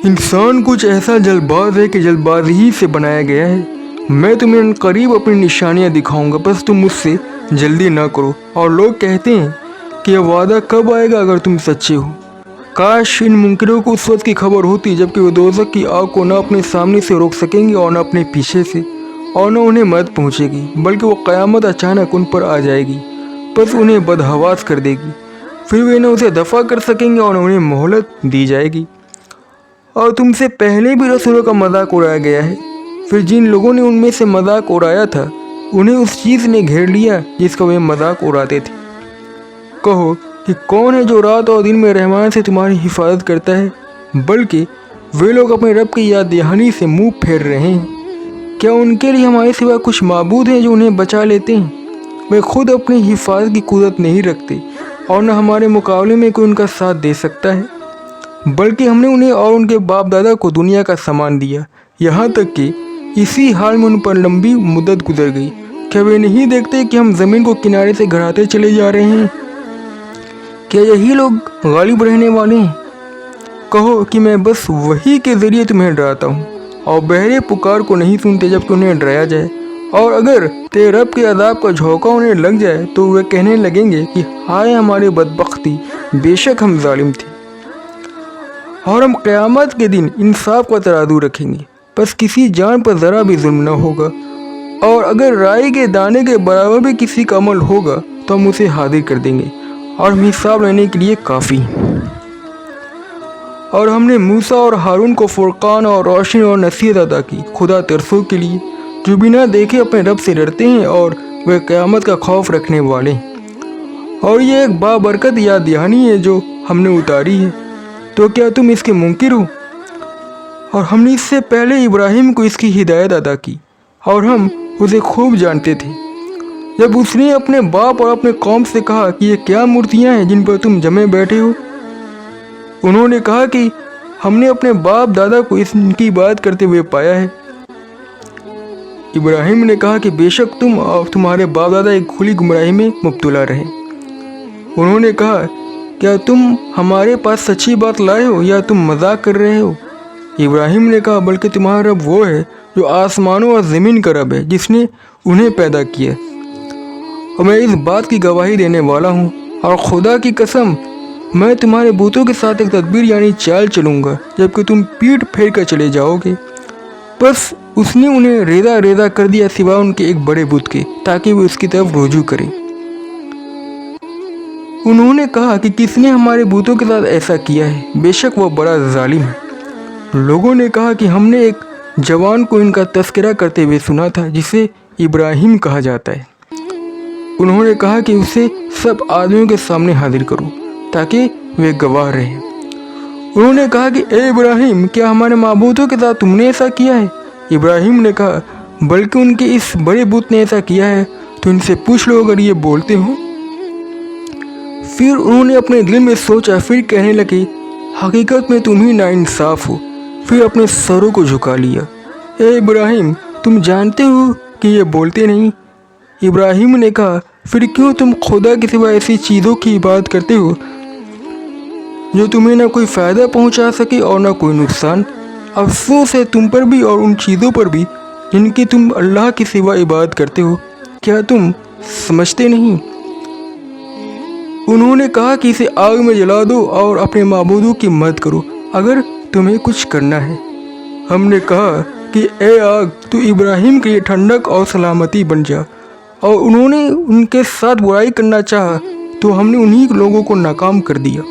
इंसान कुछ ऐसा जल्दबाज है कि जल्दबाजी ही से बनाया गया है। मैं तुम्हें करीब अपनी निशानियां दिखाऊंगा, बस तुम मुझसे जल्दी ना करो। और लोग कहते हैं कि यह वादा कब आएगा अगर तुम सच्चे हो। काश इन मुनकिरों को उस वक्त की खबर होती जबकि वो दोज़ख की आग को न अपने सामने से रोक सकेंगे और न अपने पीछे से, और न उन्हें मदद पहुंचेगी, बल्कि वो क़यामत अचानक उन पर आ जाएगी, बस उन्हें बदहवास कर देगी। फिर वे न उसे दफ़ा कर सकेंगे और उन्हें मोहलत दी जाएगी। और तुमसे पहले भी रसूलों का मजाक उड़ाया गया है। फिर जिन लोगों ने उनमें से मजाक उड़ाया था उन्हें उस चीज़ ने घेर लिया जिसका वे मजाक उड़ाते थे। कहो कि कौन है जो रात और दिन में रहमान से तुम्हारी हिफाजत करता है, बल्कि वे लोग अपने रब की याद दहानी से मुंह फेर रहे हैं। क्या उनके लिए हमारे सिवा कुछ माबूद हैं जो उन्हें बचा लेते हैं? वे खुद अपनी हिफाजत की कुदरत नहीं रखते और न हमारे मुकाबले में कोई उनका साथ दे सकता है, बल्कि हमने उन्हें और उनके बाप दादा को दुनिया का सामान दिया, यहाँ तक कि इसी हाल में उन पर लंबी मुद्दत गुजर गई। क्या वे नहीं देखते कि हम ज़मीन को किनारे से घड़ाते चले जा रहे हैं? क्या यही लोग गालिब रहने वाले हैं? कहो कि मैं बस वही के ज़रिए तुम्हें डराता हूँ, और बहरे पुकार को नहीं सुनते जबकि उन्हें डराया जाए। और अगर तेरे रब के अज़ाब का झोंका उन्हें लग जाए तो वे कहने लगेंगे कि हाय हमारी बदबख्ती, बेशक हम जालिम थे। और हम क़यामत के दिन इंसाफ का तराजू रखेंगे, बस किसी जान पर ज़रा भी जुल्म न होगा। और अगर राई के दाने के बराबर भी किसी का अमल होगा तो हम उसे हाजिर कर देंगे और हम हिसाब लेने के लिए काफ़ी। और हमने मूसा और हारून को फुरकान और रोशनी और नसीहत अदा की खुदा तरसों के लिए, जो बिना देखे अपने रब से डरते हैं और वे क़यामत का खौफ रखने वाले हैं। और ये एक बाबरकत याद दहानी है जो हमने उतारी है, तो क्या तुम इसके मुनकिर हो? और हमने इससे पहले इब्राहिम को इसकी हिदायत अदा की, और हम उसे खूब जानते थे। जब उसने अपने बाप और अपने कौम से कहा कि ये क्या मूर्तियां हैं जिन पर तुम जमे बैठे हो, उन्होंने कहा कि हमने अपने बाप दादा को इनकी इबादत करते हुए पाया है। इब्राहिम ने कहा कि बेशक तुम और तुम्हारे बाप दादा एक खुली गुमराही में मुब्तला रहे। उन्होंने कहा, क्या तुम हमारे पास सच्ची बात लाए हो या तुम मजाक कर रहे हो? इब्राहिम ने कहा, बल्कि तुम्हारा रब वो है जो आसमानों और ज़मीन का रब है, जिसने उन्हें पैदा किया, और मैं इस बात की गवाही देने वाला हूँ। और खुदा की कसम, मैं तुम्हारे बूतों के साथ एक तदबीर यानी चाल चलूँगा जबकि तुम पीठ फेर कर चले जाओगे। बस उसने उन्हें रेदा रेदा कर दिया सिवा उनके एक बड़े बुत के, ताकि वे उसकी तरफ रुजू करें। उन्होंने कहा कि किसने हमारे बूतों के साथ ऐसा किया है, बेशक वह बड़ा जालिम है। लोगों ने कहा कि हमने एक जवान को इनका तस्करा करते हुए सुना था जिसे इब्राहिम कहा जाता है। उन्होंने कहा कि उसे सब आदमियों के सामने हाजिर करो ताकि वे गवाह रहें। उन्होंने कहा कि ए इब्राहिम, क्या हमारे माबूदों के साथ तुमने ऐसा किया है? इब्राहिम ने कहा, बल्कि उनके इस बड़े बुत ने ऐसा किया है, तो इनसे पूछ लो अगर ये बोलते हो। फिर उन्होंने अपने दिल में सोचा, फिर कहने लगे, हकीकत में तुम ही नाइंसाफ हो। फिर अपने सरों को झुका लिया। ए इब्राहिम, तुम जानते हो कि ये बोलते नहीं। इब्राहिम ने कहा, फिर क्यों तुम खुदा के सिवा ऐसी चीज़ों की इबादत करते हो जो तुम्हें ना कोई फ़ायदा पहुंचा सके और ना कोई नुकसान? अफसोस है तुम पर भी और उन चीज़ों पर भी जिनकी तुम अल्लाह के सिवा इबादत करते हो। क्या तुम समझते नहीं? उन्होंने कहा कि इसे आग में जला दो और अपने माबूदों की मदद करो अगर तुम्हें कुछ करना है। हमने कहा कि ए आग, तू इब्राहिम के लिए ठंडक और सलामती बन जा। और उन्होंने उनके साथ बुराई करना चाहा तो हमने उन्हीं लोगों को नाकाम कर दिया।